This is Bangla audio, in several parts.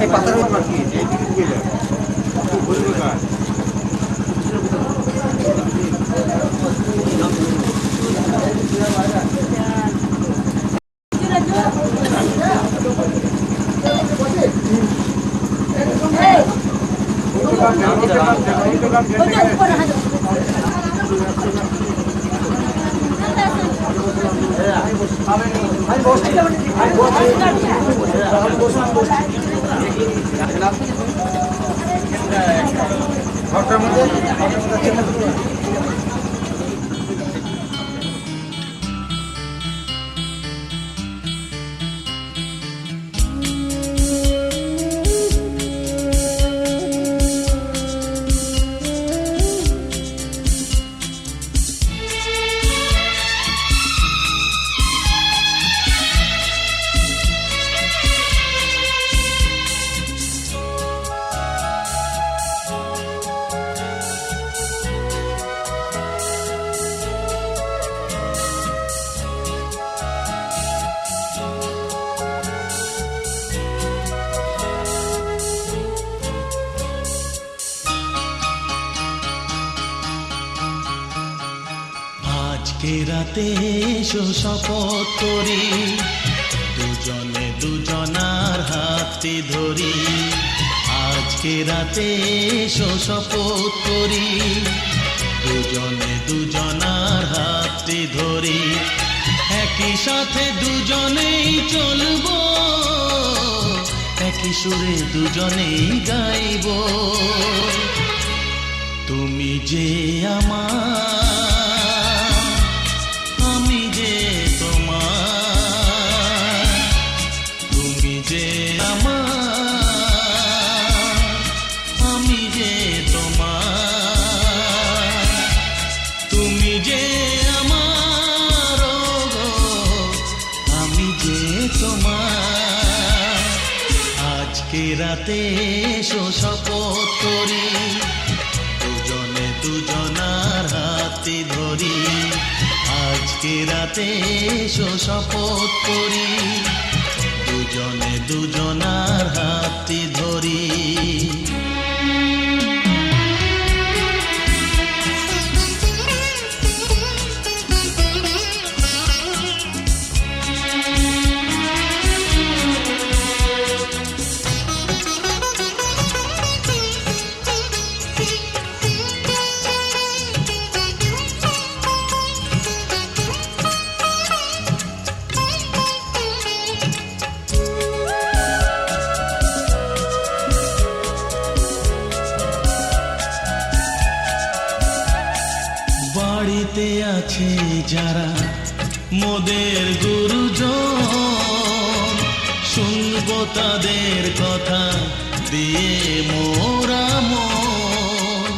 এই পাতার নাম কি? ঘরটার মধ্যে আজকে রাতে এসো শপথ করি, দুজনে দুজনার হাতে ধরি। আজকে রাতে এসো শপথ করি, দুজনে দুজনার হাতে ধরি। একই সাথে দুজনেই চলবো, একই সুরে দুজনেই গাইব। তুমি যে আমার, রাতে এসো শপথ করি, দুজনে দুজনার হাতে ধরি। আজকে রাতে এসো শপথ করি, দুজনে দুজনার হাতে ধরি। বাড়িতে আছে যারা মোদের গুরুজন, শুনবো তাদের কথা দিয়ে মোরা মন।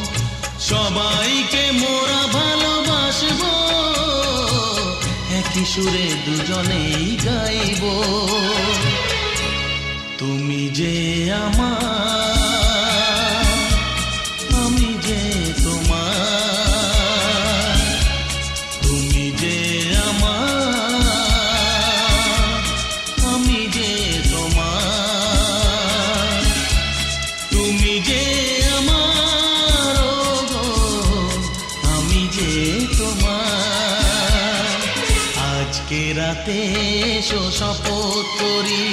সবাইকে মোরা ভালোবাসবো, একই সুরে দুজনেই গাইব। তুমি যে আমার, আমি যে তোমার। রাতে এসো শপথ করি,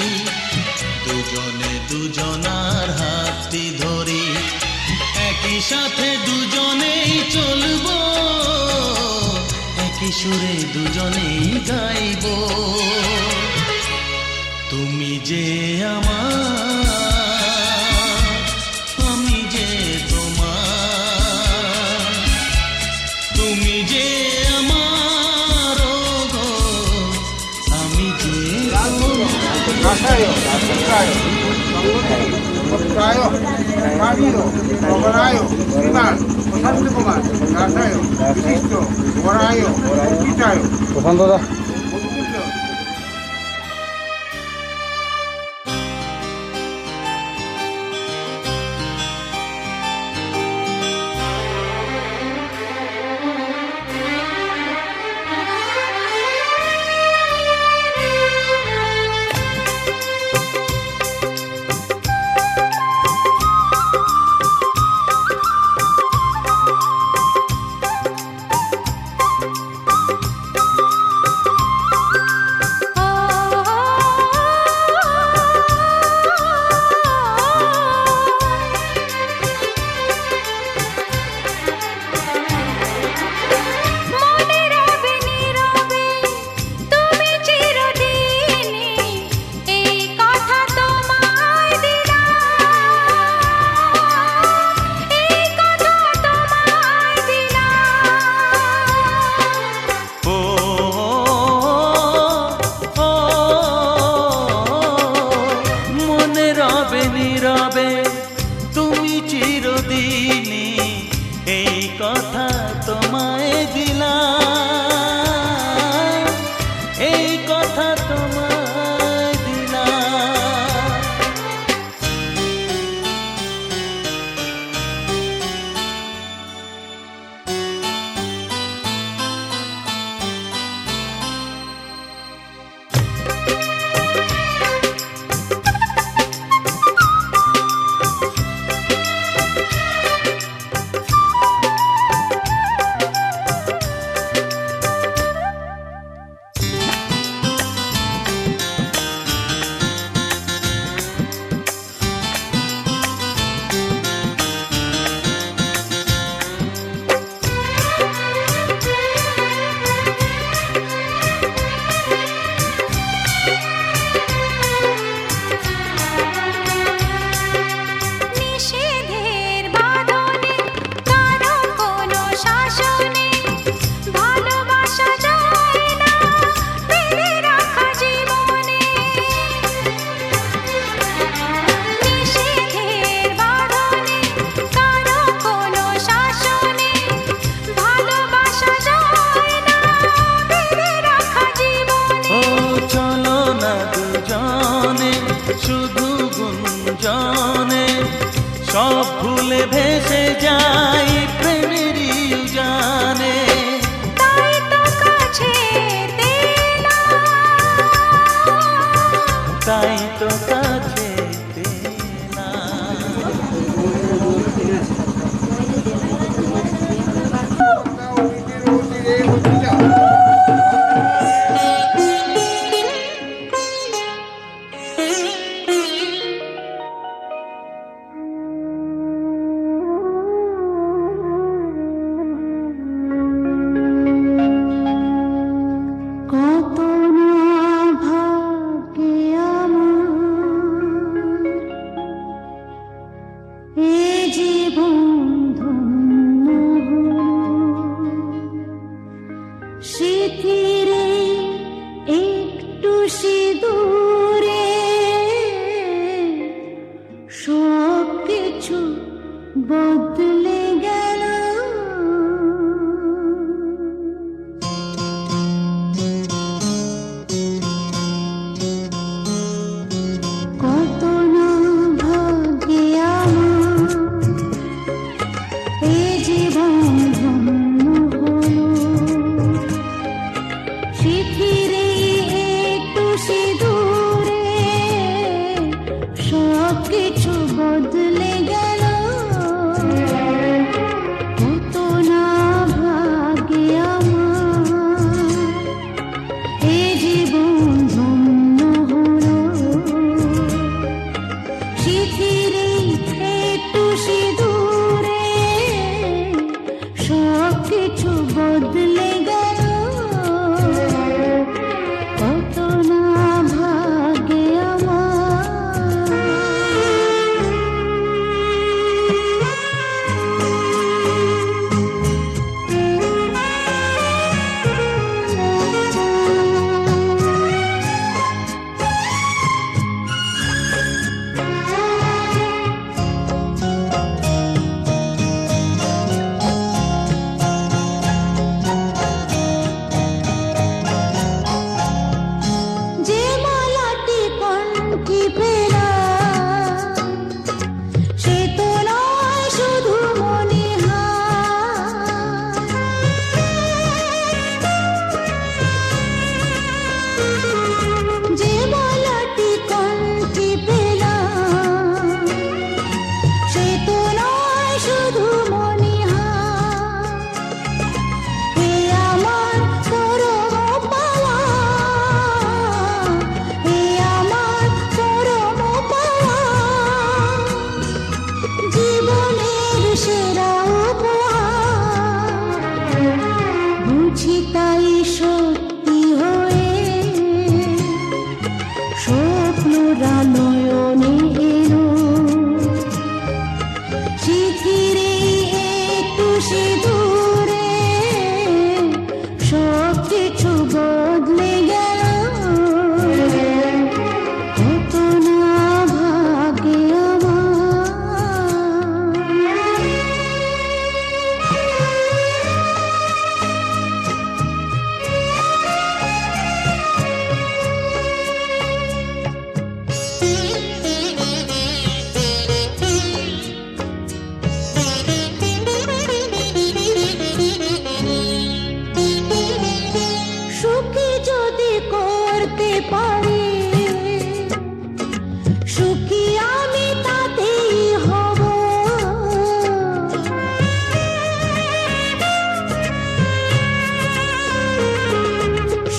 দুজনে দুজনার হাতটি ধরি। একই সাথে দুজনেই চলবো, একই সুরে দুজনেই গাইব। তুমি যে আমার, আমি যে তোমার। তুমি যে প্রশান্ত দা শুধু গুঞ্জনে সব ভুলে ভেসে যাই প্রেমেরই উজানে। তাই তো কাছে তেলা, তাই তো কাছে তেলা। কত না ভাগ্যে আমার এ জীবন ধন্য হলো। স্মৃতির একটু সিঁদুরে সব কিছু বদলে গেল। কত না ভাগ্যে আমার এ জীবন ধন্য হলো। স্মৃতির একটু সিঁদুরে সব কিছু বদলে গেল। কত না ভাগ্যে আমার এ জীবন ধন্য হলো। স্মৃতির একটু সিঁদুরে সব কিছু বদলে গেল। কত না ভাগ্যে যে মালাটি কণ্ঠে পেলা সে তো নয় শুধু মনিহার। যে মালাটি কণ্ঠে পেলা সে তো নয় শুধু মনিহার। এ আমার পরম পাওয়া, এ আমার পরম পাওয়া, জীবনের সেরা উপহার। বুঝি তাই সত্যি হয়ে স্বপ্নরা নয়নে এলো। স্মৃতির একটু সিঁদুরে সব কিছু বদলে গেল। কত না ভাগ্যে সুখী যদি করতে পারি, সুখী আমি তাতেই হব।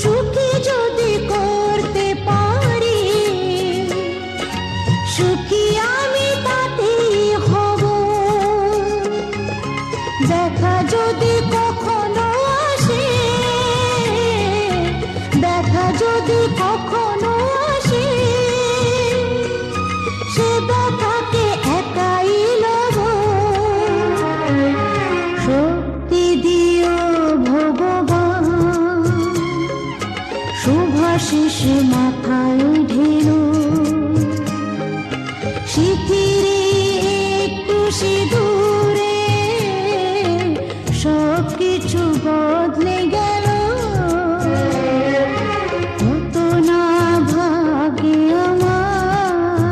সুখী যদি করতে পারি, সুখী আমি তাতেই হব। দেখা যদি কখনো আসে, দেখা যদি কখনো আসে, সে দেখাকে একাই লব। শক্তি দিও ভগবান, শুভাশিস মাথায় ঢেলো। স্মৃতির একটু সিঁদুরে সব কিছু বদলে গেল। কত না ভাগ্যে আমার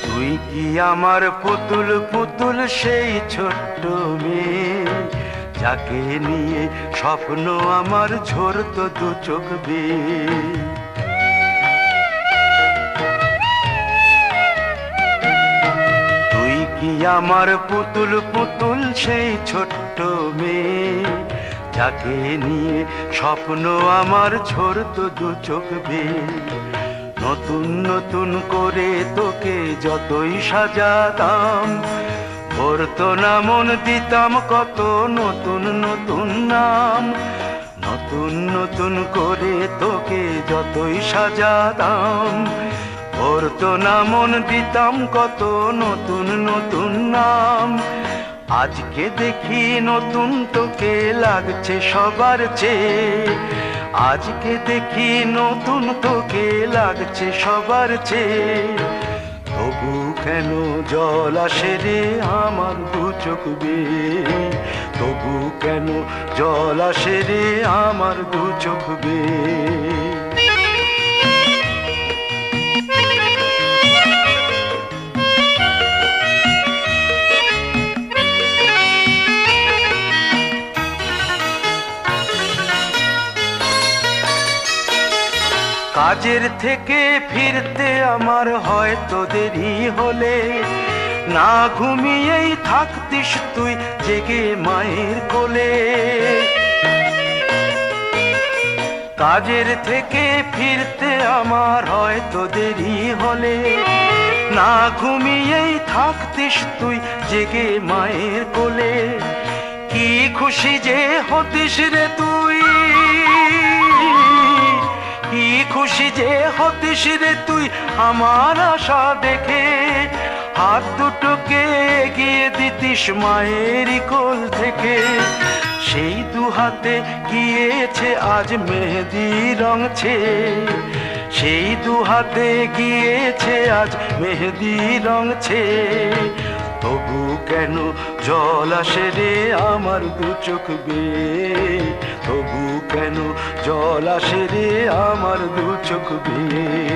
তুই কি আমার পুতুল পুতুল সেই ছোট্ট মেয়ে, যাকে নিয়ে স্বপ্ন আমার ঝরতো দু চোখ বেয়ে। তুই কি আমার পুতুল পুতুল সেই ছোট্ট মেয়ে, যাকে নিয়ে স্বপ্ন আমার ঝরতো দু চোখ বেয়ে। নতুন নতুন করে তোকে যতই সাজাতাম, ভরতো না মন, দিতাম কত নতুন নতুন নাম। নতুন নতুন করে তোকে যতই সাজাতাম, ভরতো না মন, দিতাম কত নতুন নতুন নাম। আজকে দেখি নতুন তোকে লাগছে সবার চেয়ে, আজকে দেখি নতুন তোকে লাগছে সবার চেয়ে। তবু কেন জল আসে রে আমার দু চোখ বেয়ে, তবু কেন জল আসে রে আমার দু চোখ বেয়ে। কাজের থেকে ফিরতে আমার হয়তো দেরি হলে, না ঘুমিয়েই থাকতিস তুই জেগে মায়ের কোলে। কাজের থেকে ফিরতে আমার হয়তো দেরি হলে, না ঘুমিয়েই থাকতিস তুই জেগে মায়ের কোলে। কি খুশি যে হতিস রে তুই, কি খুশি যে হতিস রে তুই আমার আশা দেখে। হাত দুটোকে এগিয়ে দিতিস মায়েরই কোল থেকে, সেই দু হাতে গিয়েছে আজ মেহেদি রং ছেয়ে। সেই দু হাতে গিয়েছে আজ মেহেদি রং ছেয়ে। তবু কেন জল আসে রে আমার দু চোখ বেয়ে, তবু কেন জল আসে রে আমার দু চোখ বেয়ে।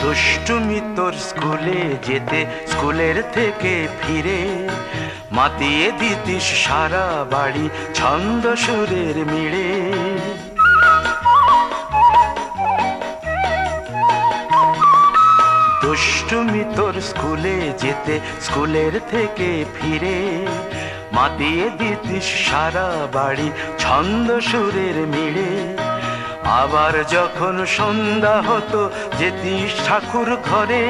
দুষ্টুমি তোর স্কুলে যেতে, স্কুলের থেকে ফিরে মাতিয়ে দিতিস সারা বাড়ি ছন্দ সুরের মিড়ে। দুষ্টুমি তোর স্কুলে যেতে, স্কুলের থেকে ফিরে মাতিয়ে দিতিস সারা বাড়ি ছন্দ সুরের মিড়ে। আবার যখন সন্ধ্যা হতো যেতিস ঠাকুর ঘরে,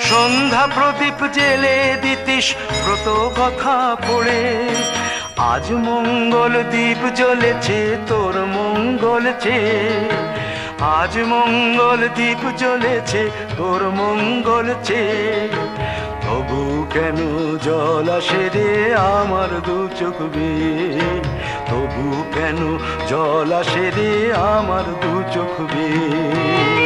সন্ধ্যা প্রদীপ জেলে দিতিস ব্রত কথা পড়ে। আজ মঙ্গল দ্বীপ জ্বলেছে তোর মঙ্গল চেয়ে, আজ মঙ্গল দ্বীপ জ্বলেছে তোর মঙ্গল চেয়ে। তবু কেন জল আসে রে আমার দু চোখ বেয়ে, তবু কেন জল আসে রে আমার দু চোখ বেয়ে।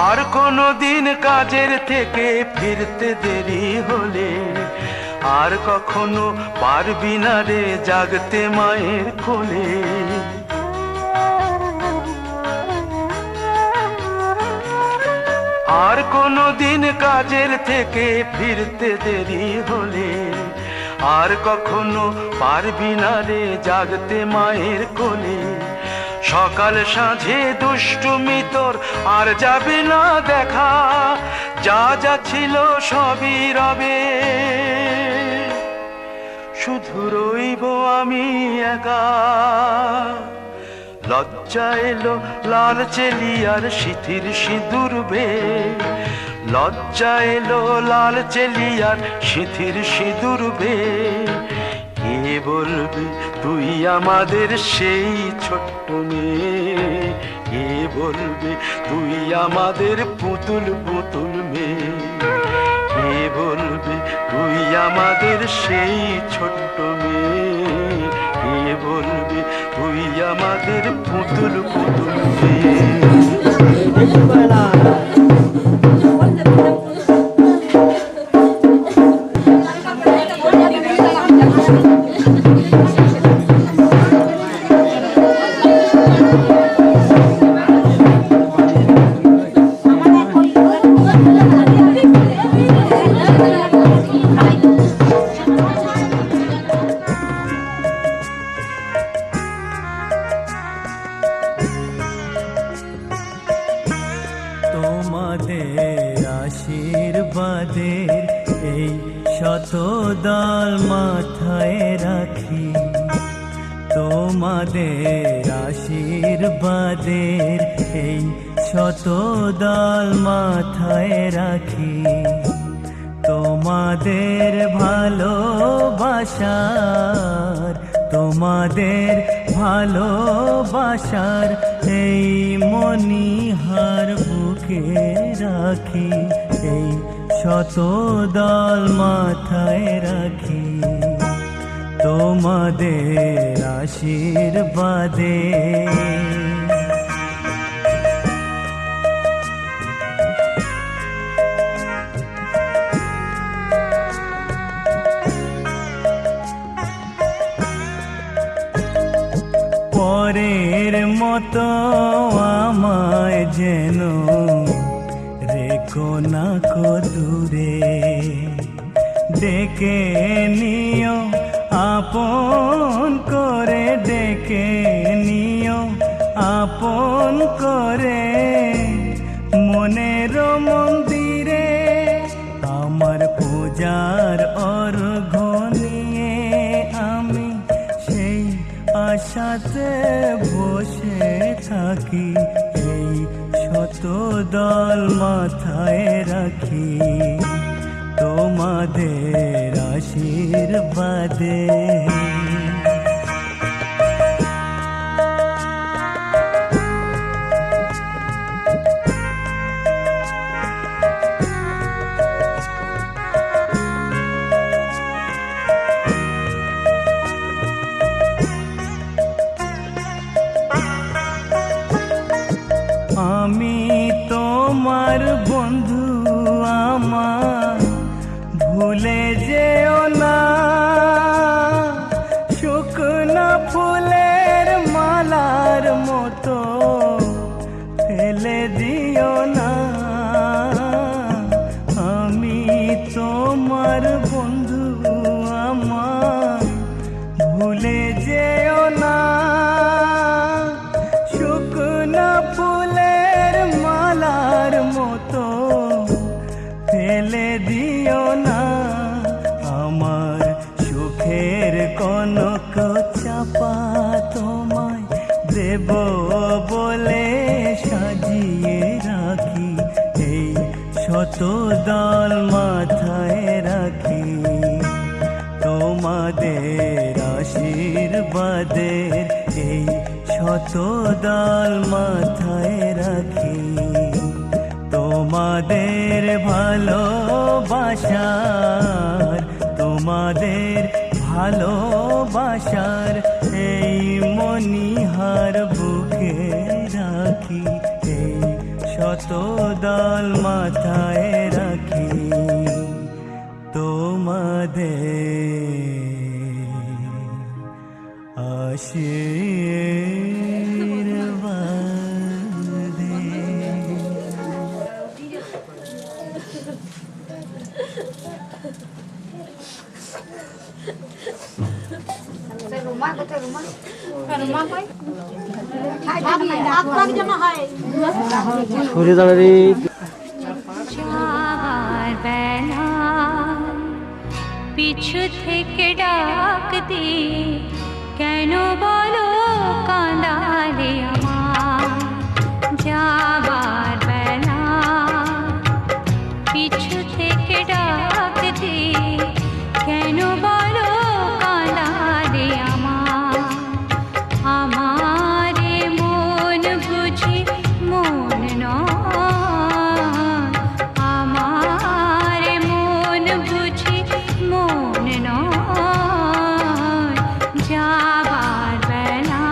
আর কোনো দিন কাজের থেকে ফিরতে দেরি হলে, আর কখনো পারবি না রে জাগতে মায়ের কোলে। আর কোনো দিন কাজের থেকে ফিরতে দেরি হলে, আর কখনো পারবি না রে জাগতে মায়ের কোলে। সকাল সাঁঝে দুষ্টুমি তোর আর যাবে না দেখা, যা যা ছিল সবই রবে। শুধু রইব আমি একা। লজ্জা এলো লাল চেলিয়ার সিথির সিঁদুর বে, লজ্জা এলো লাল চেলিয়ার সিথির সিঁদুর বে। কে বলবে তুই আমাদের সেই ছোট্ট মেয়ে, কে বলবে তুই আমাদের পুতুল পুতুল মেয়ে, কে বলবে তুই আমাদের সেই ছোট্ট মেয়ে, কে বলবে তুই আমাদের পুতুল পুতুল মেয়ে। তোমাদের আশীর্বাদের এই শত দল মাথায় রাখি, তোমাদের আশীর্বাদের এই শত দল মাথায় রাখি। তোমাদের ভালোবাসার, তোমাদের ভালোবাসার এই মণিহার বুকে রাখি, এই শত দল মাথায় রাখি। তোমাদের আশীর্বাদে পরের মতো আমায় যেন রেখো না কো দূরে, ডেকে নিও আপন করে, ডেকে নিও আপন করে। মনের মন্দিরে আমার পূজার অর্ঘ্য নিয়ে আমি সেই আশাতে বসে থাকি, এই শত দল মাথায় রাখি। তোমাদের আশীর্বাদে আমি তোমার বন্ধু, আমার ভুলে যেও না। শুকনো ফুলের মালার মতো ফেলে দিও না। আমি তোমার বন্ধু, আমার ভুলে যেও না। শুকনো ফুলের মালার মতো ফেলে দিও না। আমার সুখের কনক চাপা তোমায় দেব বলে সাজিয়ে রাখি, এই শত দল মাথায় রাখি। তোমাদের আশীর্বাদের এই শত দল মাথায় রাখি। তোমাদের ভালোবাসার, তোমাদের ভালোবাসার এই মণিহার বুকে রাখি, এই শত দল মাথায় রাখি। তোমাদের আশীর্বাদে সরে দাঁড়ারে চার বেলা পিছু থেকে ডাক দিয়ে কেন বলো কাঁদালে আমার যাবার বেলা পিছু থেকে ডাক দিয়ে কেন বলো কাঁদালে আমার আমারে মন বুঝি মন নয় আমারে মন বুঝি মন নয় যাবার বেলা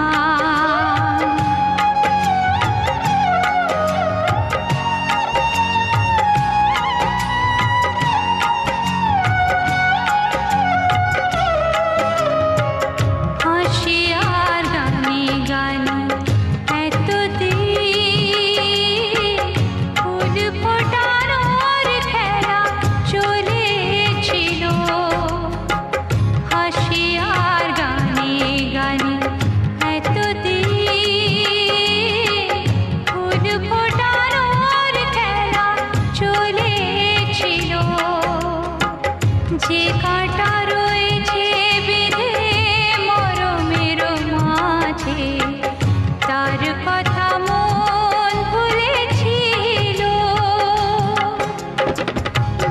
হাসি আর গানে গানে এতদিন ফুল ফোটানোর খেলা চলেছিল হাসি আর গানে গানে এতদিন ফুল ফোটানোর খেলা চলেছিল যে কাঁটা রয়েছে বিধে মরমের মাঝে তার কথা মন ভুলেছিল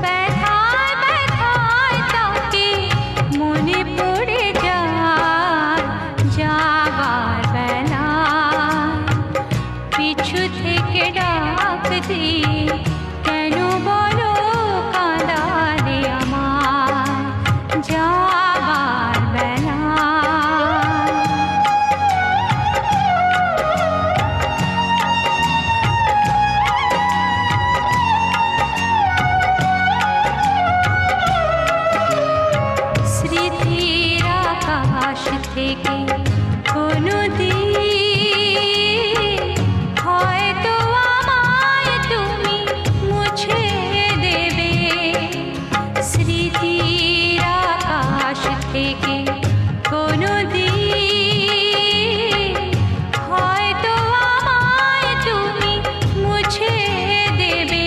ব্যথায় ব্যথায় তাকে মনে পড়ে যায় যাবার বেলা পিছু থেকে ডাক দিয়ে কেন বলো কাঁদালে আমার যাবার বেলা স্মৃতির আকাশ থেকে কোনো দিন হয়তো আমায় তুমি মুছে দেবে স্মৃতির আকাশ থেকে কোনো দিন হয়তো আমায় তুমি মুছে দেবে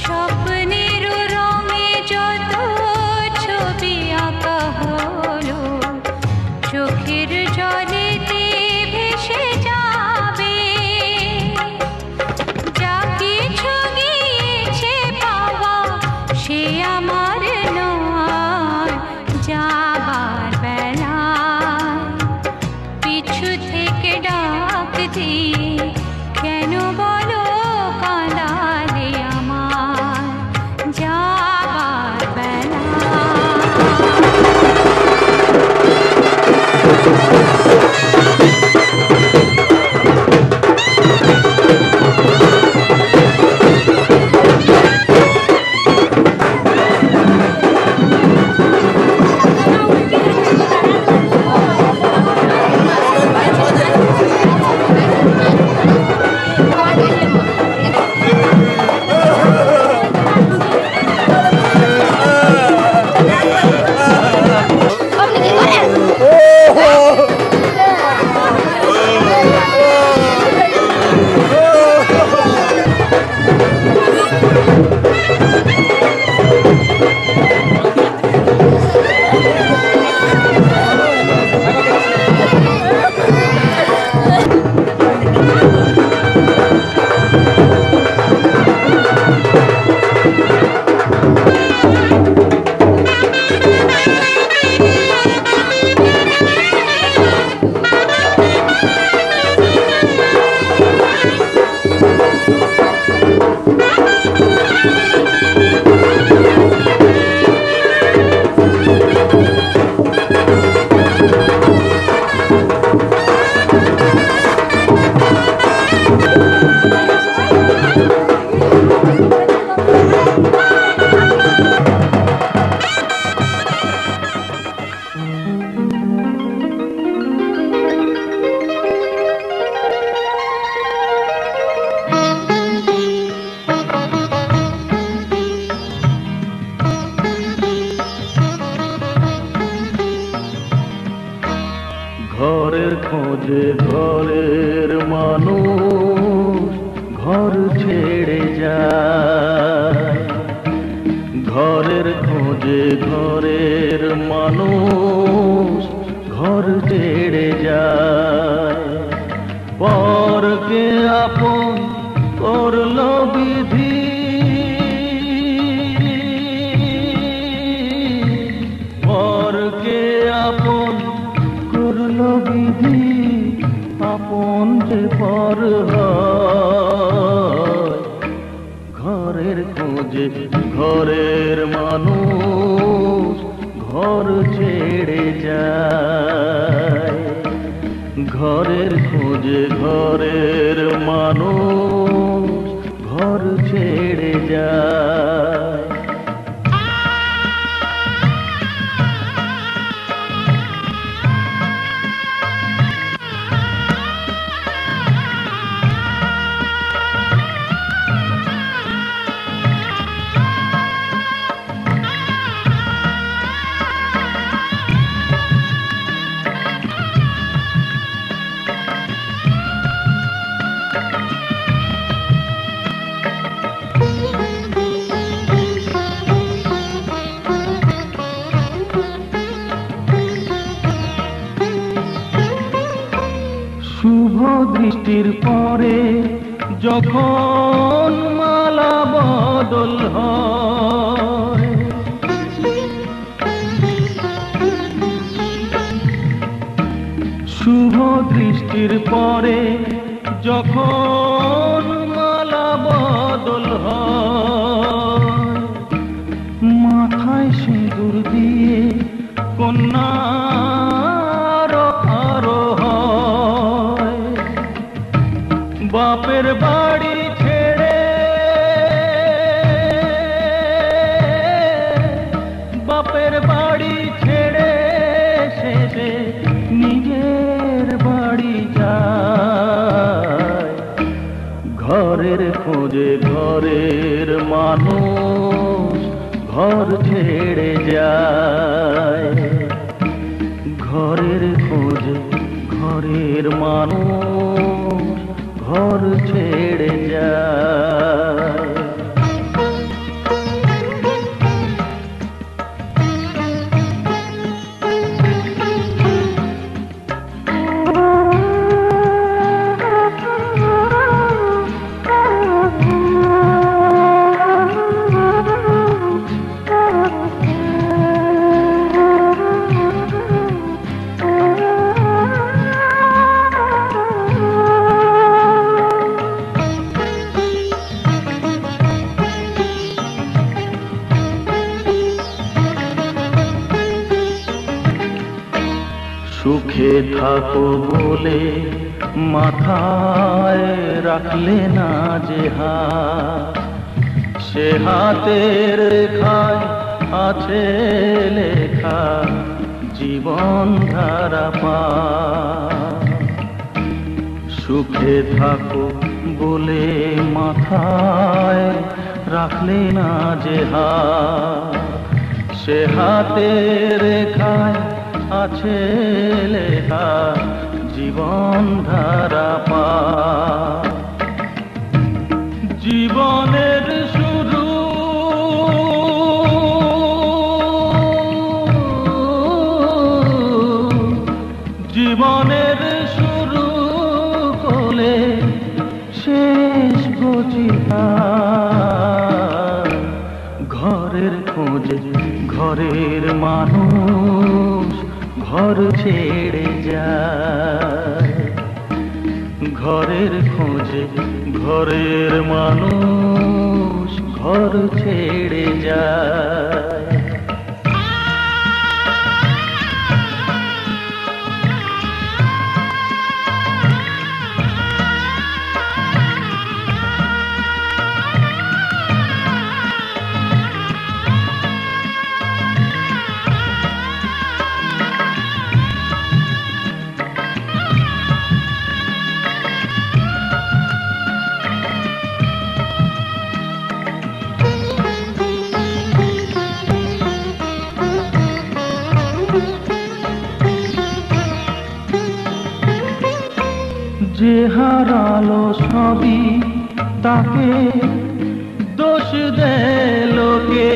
স্বপ্নের রঙে যত ছবি আঁকা হলো চোখের জলেতে ভেসে যাবে যা কিছু গিয়েছে পাওয়া সে আমার নয় যাবার বেলা পিছু থেকে ডাক দিয়ে কেন বলো কাঁদালে আমার যাবার বেলা ঘরের খোঁজে ঘরের মানুষ ঘর ছেড়ে যায়, ঘরের খোঁজে খোঁজে ঘরের মানুষ ঘর ছেড়ে যায়, পরকে আপন করলো বিধি, পরকে আপন করলো বিধি, আপন যে পর হয়। ঘরের খোঁজে ঘরের মানুষ ঘর ছেড়ে যায়, ঘরের খোঁজে ঘরের মানুষ ঘর ছেড়ে যায়। শুভ দৃষ্টির পরে যখন মালা বদল হয়, শুভ দৃষ্টির পরে যখন মালা বদল হয়, মাথায় সিঁদুর দিয়ে কন্যা বাপের বাড়ি ছেড়ে, বাপের বাড়ি ছেড়ে শেষে নিজের বাড়ি যায়। ঘরের খোঁজে ঘরের মানুষ ঘর ছেড়ে যায়, ঘরের খোঁজে ঘরের মানুষ ঘর ছেড়ে যায়। সুখে থাকো বলে মাথায় রাখলে না যে হাত, সে হাতের রেখায় আছে লেখা জীবন ধারা পা। সুখে থাকো বলে মাথায় রাখলে না যে হাত, সে হাতের রেখায় আছে লেখা জীবন ধারা পা। জীবনের শুরু জীবনের শুরু করলে শেষ বুঝিয়া। ঘরের খোঁজে ঘরের মানুষ ঘর ছেড়ে যায়, ঘরের খোঁজে ঘরের মানুষ ঘর ছেড়ে যায়। যে হারালো সবই তাকে দোষ দেয় লোকে,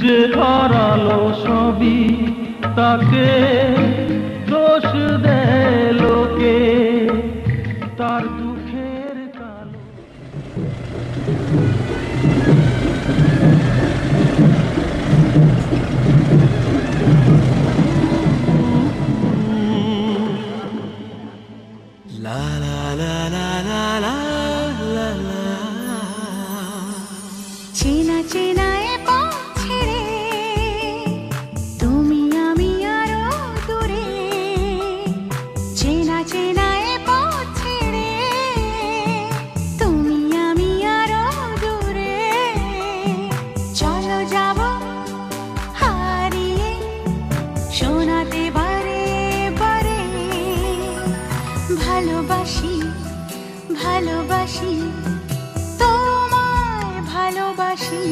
যে হারালো সবই তাকে দোষ দেয় লোকে, তার দুঃখের কালো। লা লা লা লা লা লা লা লা। চেনা চেনা এ পথ ছেড়ে তুমি আমি আরো দূরে, চেনা চেনা এ পথ ছেড়ে তুমি আমি আরো দূরে, চলো যাব হারিয়ে শোনাতে বারে বারে, ভালোবাসি ভালোবাসি তোমায় ভালোবাসি।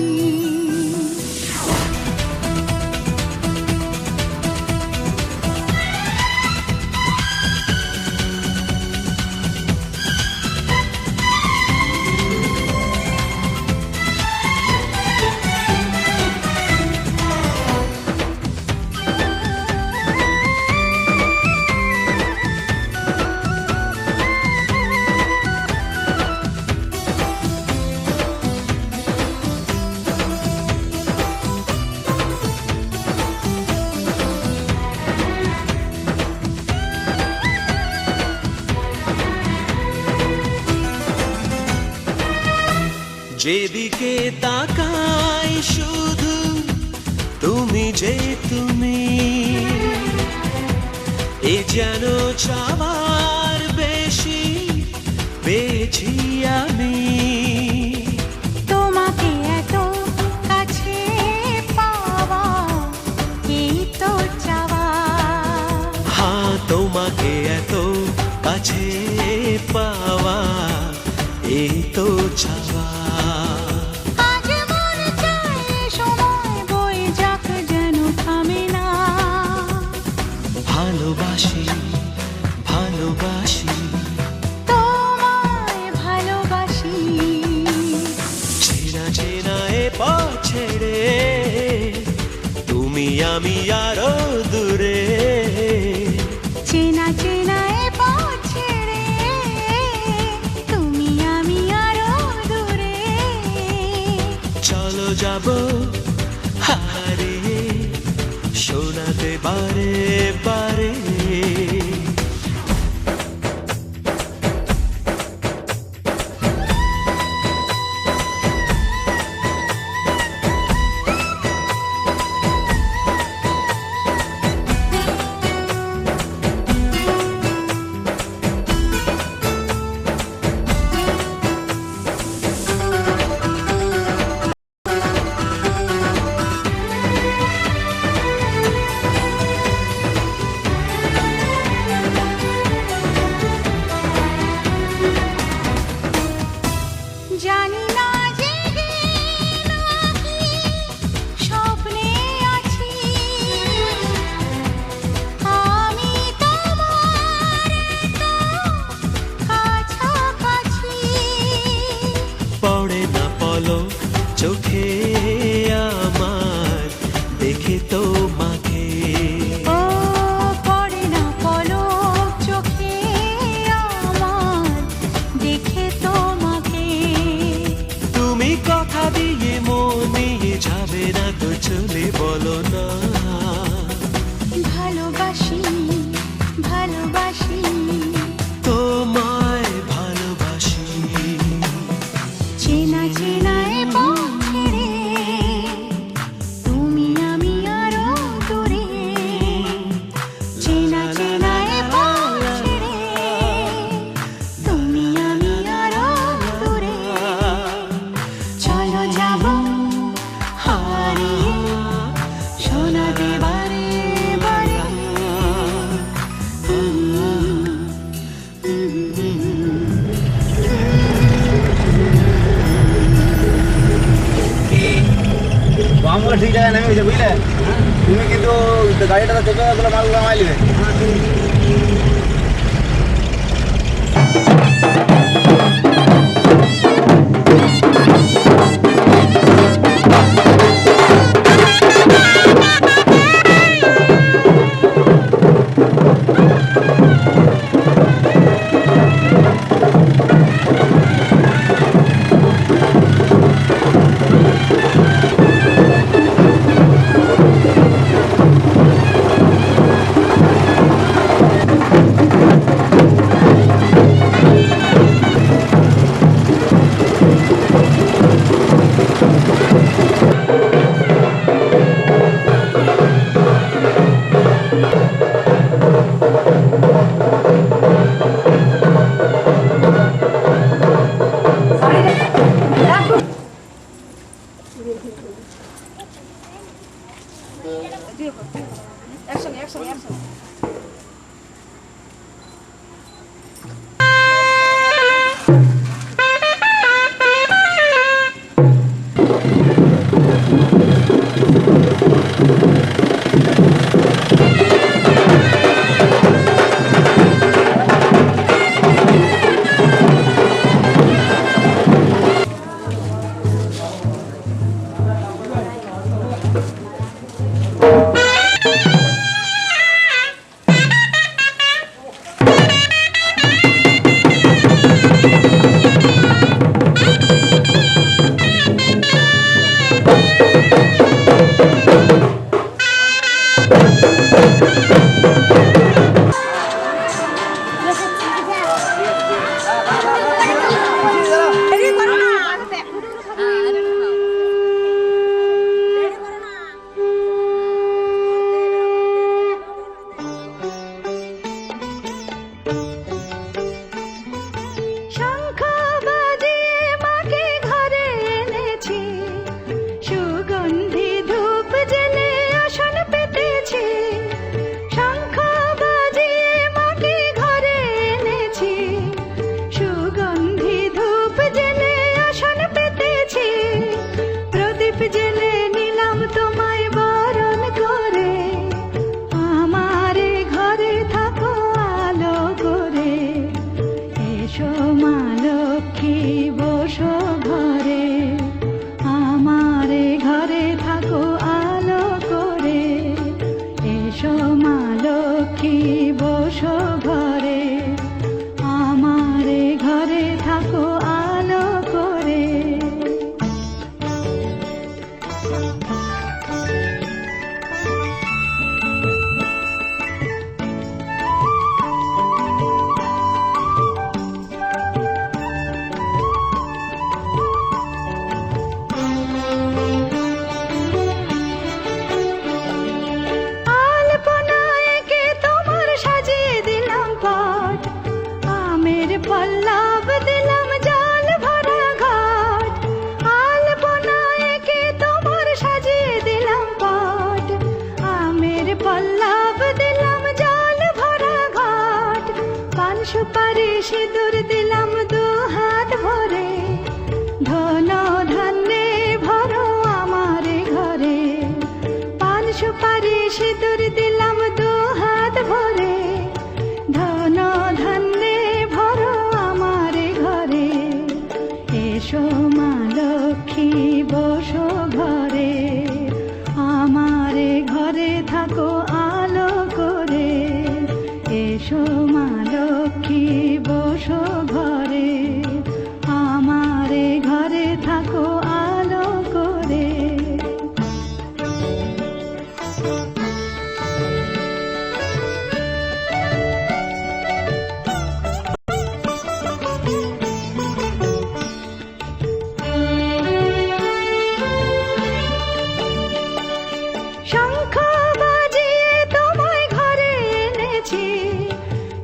যেদিকে তাকাই শুধু তুমি যে তুমি, এ যেন চাওয়ার বেশি পেয়েছি আমি। তোমাকে এত কাছে পাওয়া এই তো চাওয়া, হ্যাঁ তোমাকে এত কাছে পাওয়া এই তো চাওয়া। আজ মনে চায় সময় বয়ে যাক যেন থামে না, ভালোবাসি ভালোবাসি তোমায় ভালোবাসি। চেনা চেনা এ পথ ছেড়ে তুমি আমি আরো দূরে, চেনা চেনা এ পথ ছেড়ে তুমি আমি আরো দূরে, চলো যাব হারিয়ে শোনাতে বারে বারে। জানি না জেগে নাকি স্বপ্নে আছি, আমি তোমার এত কাছাকাছি, পড়ে না পলক চোখে আমার দেখে তোমাকে, ও পড়ে না পলক চোখে আমার দেখে তোমাকে, তুমি কথা দিয়ে মন নিয়ে যাবে না তো চলে বলো না। ভালোবাসি ভালোবাসি তোমায় ভালোবাসি, চেনা চেনা এ পথ ছেড়ে তুমি আমি আরো দূরে, চেনা চেনা এ পথ ছেড়ে তুমি আমি আরো দূরে, চলো যাব হারিয়ে শোনাতে বারে বারে। আমরা ঠিক জায়গায় নেমে গেছে বুঝলে, তুমি কিন্তু গাড়িটা চেপে মালগুলো নামাইলে। শঙ্খ বাজিয়ে মাকে ঘরে এনেছি, সুগন্ধি ধূপ জেলে আসন পেতেছি। শঙ্খ বাজিয়ে মাকে ঘরে এনেছি, সুগন্ধি ধূপ জেলে আসন পেতেছি। প্রদীপ জেলে নিলাম তোমায় বরণ করে, আমারে ঘরে থাকো আলো করে। এসো মা লক্ষ্মী বসো ঘরে, আমারে ঘরে থাকো আলো করে। এসো মা লক্ষ্মী বসো ঘরে, আমারে ঘরে থাকো আলো করে। আলপনায় কে তোমার সাজিয়ে দিলাম পট, আমের পল্লব দিলাম জল ভরা ঘট। আলপনায় কে তোমার সাজিয়ে দিলাম পট, আমের পল্লব দিলাম জল ভরা ঘট। পান সুপারি সিঁদুর দিলাম দু হাত ভরে, ধন ধান্যে ভরো আমারে ঘরে। পান সুপারি সিঁদুর দিলাম দু হাত ভরে, ধন ধান্যে ভরো আমারে ঘরে। এসো মা লক্ষ্মী বসো ঘরে, আমারে ঘরে থাকো আলো করে। এসো মা লক্ষ্মী বসো ঘরে, আমারে ঘরে থাকো আলো করে। শঙ্খ বাজিয়ে তোমায় ঘরে এনেছি,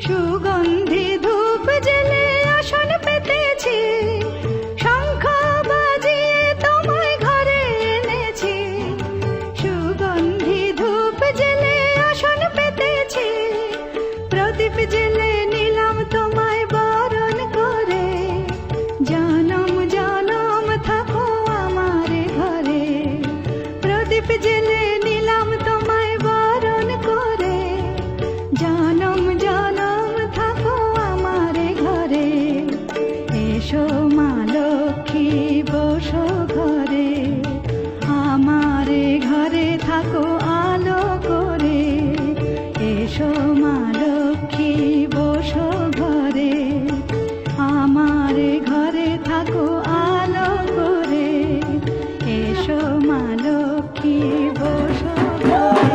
সুগন্ধি ধূপ জেলে আসন পেতেছি। শঙ্খ বাজিয়ে তোমায় ঘরে এনেছি, সুগন্ধি ধূপ জেলে আসন পেতেছি। প্রদীপ জেলে নিলাম তোমায় বরণ করে, জনম জনম থাকো আমারে ঘরে। প্রদীপ জেলে নিলাম তোমায় বরণ করে, জনম জনম থাকো আমারে ঘরে। এসো মা লক্ষ্মী বসো ঘরে, আমারে ঘরে থাকো আলো করে। এসো মা লক্ষ্মী বসো ঘরে, আমারে ঘরে থাকো আলো করে। এসো মা লক্ষ্মী বসো ঘরে।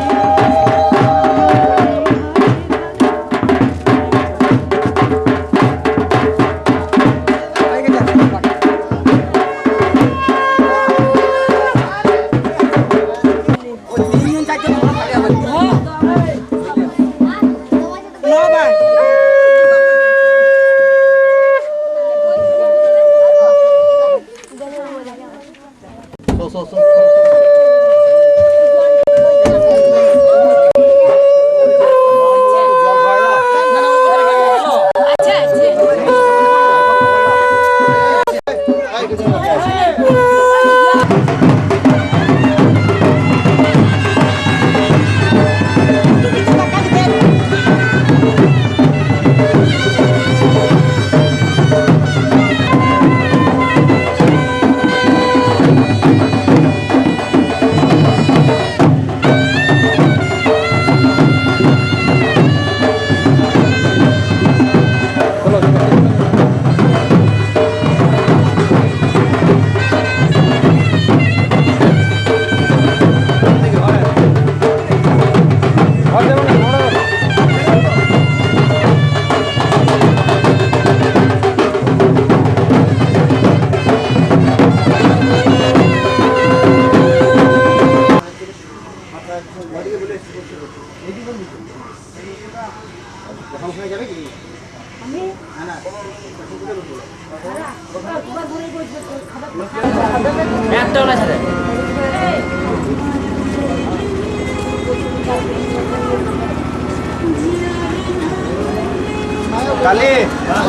কালি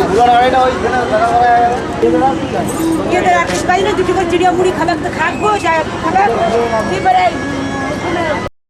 বুলার আড়াইটা ওইখানে দেখা করা এদের আকাশ বাইরে দুটো করে চিড়িয়া মুড়ি খাবার তো খাবো যা খাবার এবারে